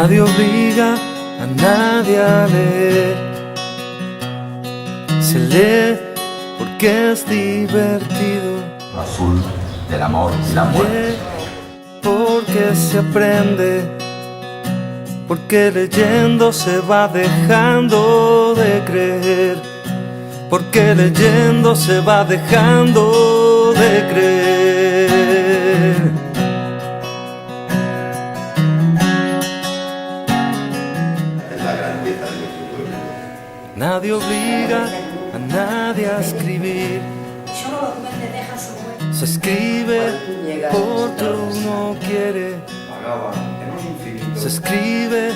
Nadie obliga a nadie a leer. Se lee porque es divertido. Azul del amor y la muerte. Porque se aprende. Porque leyendo se va dejando de creer. Porque leyendo se va dejando de creer. La grandeza de nuestro pueblo. Nadie obliga a nadie a escribir. Se escribe porque uno quiere. Se escribe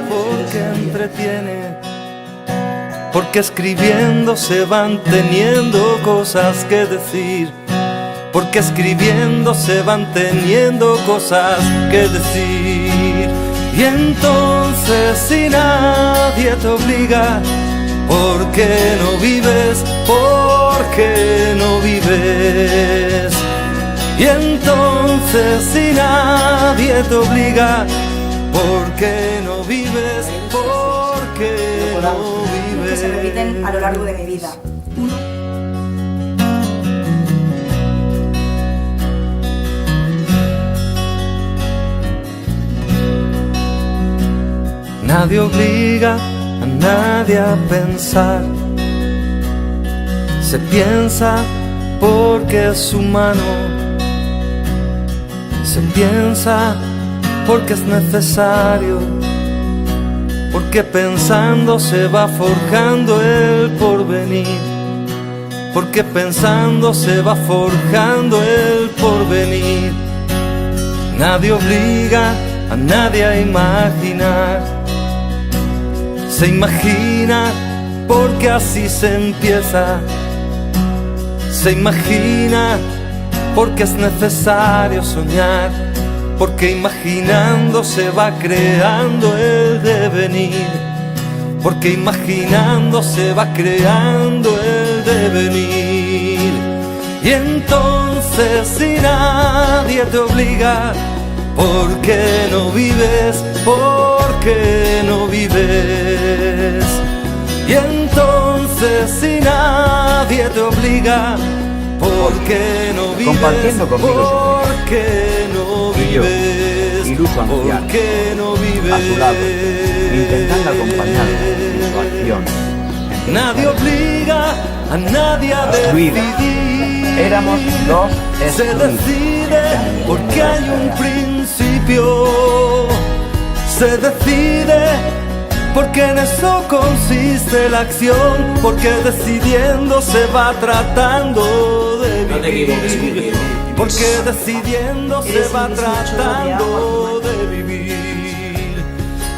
porque entretiene. Porque escribiendo se van teniendo cosas que decir. Porque escribiendo se van teniendo cosas que decir. Y entonces si nadie te obliga, ¿por qué no vives? ¿Por qué no vives? Y entonces si nadie te obliga, ¿por qué no vives? ¿Por qué no vives? Que se repiten a lo largo de mi vida. Nadie obliga a nadie a pensar. Se piensa porque es humano. Se piensa porque es necesario. Porque pensando se va forjando el porvenir. Porque pensando se va forjando el porvenir. Nadie obliga a nadie a imaginar. Se imagina porque así se empieza. Se imagina porque es necesario soñar. Porque imaginando se va creando el devenir. Porque imaginando se va creando el devenir. Y entonces si nadie te obliga, ¿por qué no vives? ¿Por qué no vives? Y entonces si nadie te obliga, ¿por qué no vives? Compartiendo conmigo ¿Por qué no vives? Iluso anciano, ¿Por qué no vives? a su lado, intentando acompañarlo en su acción. Nadie obliga a nadie a Su vida. decidir. Éramos dos Se excluidos. decide porque hay un principio. Se decide porque en eso consiste la acción. Porque decidiendo se va tratando de vivir. No te equivoques conmigo. Porque decidiendo se va tratando de vivir.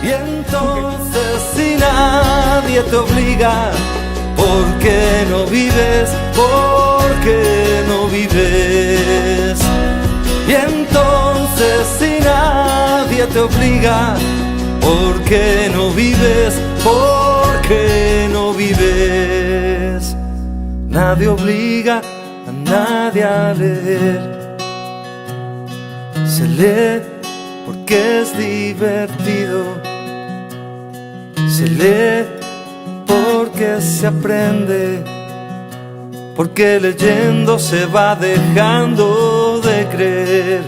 Y entonces si nadie te obliga, ¿por qué no vives? ¿Por qué no vives? Y entonces si nadie te obliga, ¿por qué no vives? ¿Por qué no vives? Nadie obliga a nadie a leer. Se lee porque es divertido. Se lee porque se aprende. Porque leyendo se va dejando de creer.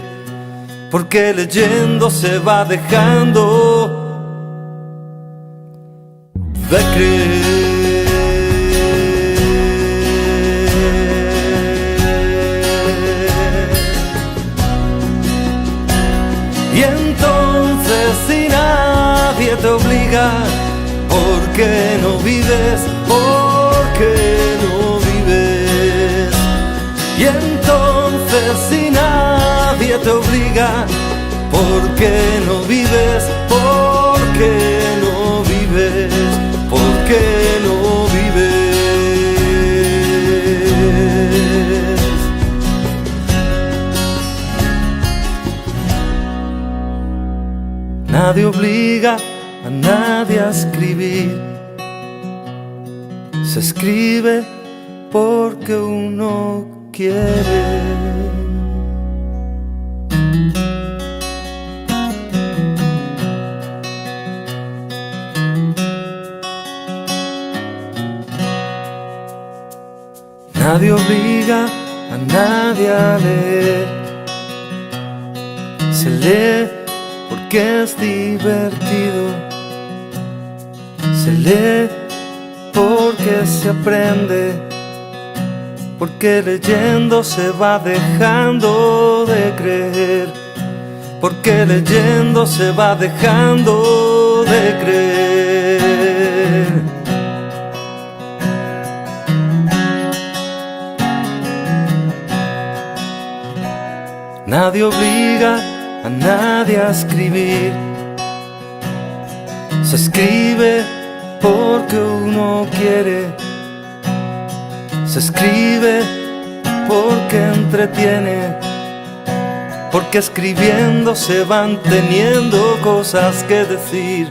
Porque leyendo se va dejando de creer. Y entonces si nadie te obliga, ¿por qué no vives? ¿Por qué no vives? Y entonces si nadie te obliga, ¿por qué no vives? ¿Por qué no vives? ¿Por qué no vives? Nadie obliga a nadie a escribir. Se escribe porque uno quiere. Nadie obliga a nadie a leer. Se lee porque es divertido. Se lee porque se aprende. Porque leyendo se va dejando de creer. Porque leyendo se va dejando de creer. Nadie obliga a nadie a escribir. Se escribe porque uno quiere. Se escribe porque entretiene. Porque escribiendo se van teniendo cosas que decir.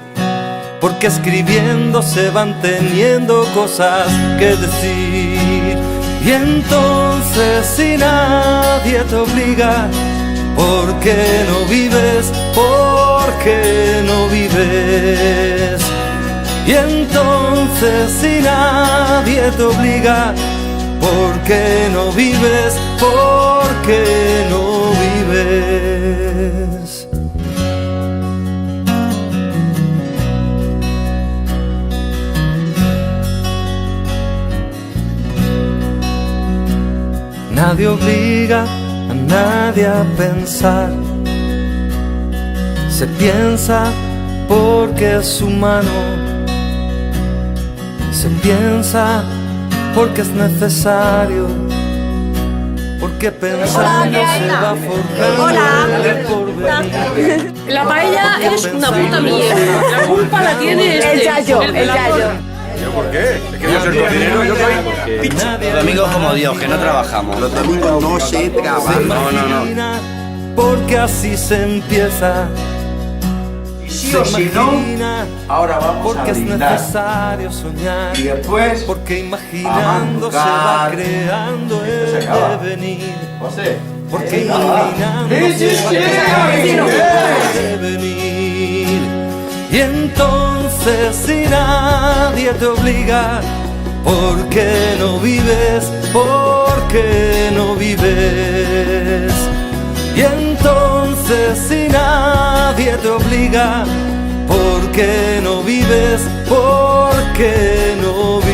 Porque escribiendo se van teniendo cosas que decir. Y entonces si nadie te obliga, ¿por qué no vives? ¿Por qué no vives? Y entonces si nadie te obliga, ¿por qué no vives? ¿Por qué no vives? Nadie obliga a nadie a pensar. Se piensa porque es humano. Se piensa porque es necesario. Porque pensando se va forjando el porvenir. La paella es una puta mierda. La culpa la tiene El Yayo, el Yayo. ¿Yo por qué? Es que yo soy cocinero, yo soy... Los domingos como Dios, que no trabajamos. Los domingos no se trabaja. No. Porque así se empieza. Y sí o si no, ahora vamos porque a es brindar. necesario soñar. Y después, Porque imaginando se va arrancar. creando Se el acaba. devenir. José, Porque se acaba. imaginando se va creando el devenir. Y entonces si nadie te obliga, ¿por qué no vives? ¿Por qué no vives? Y entonces si nadie te obliga, ¿por qué no vives? ¿Por qué no vives?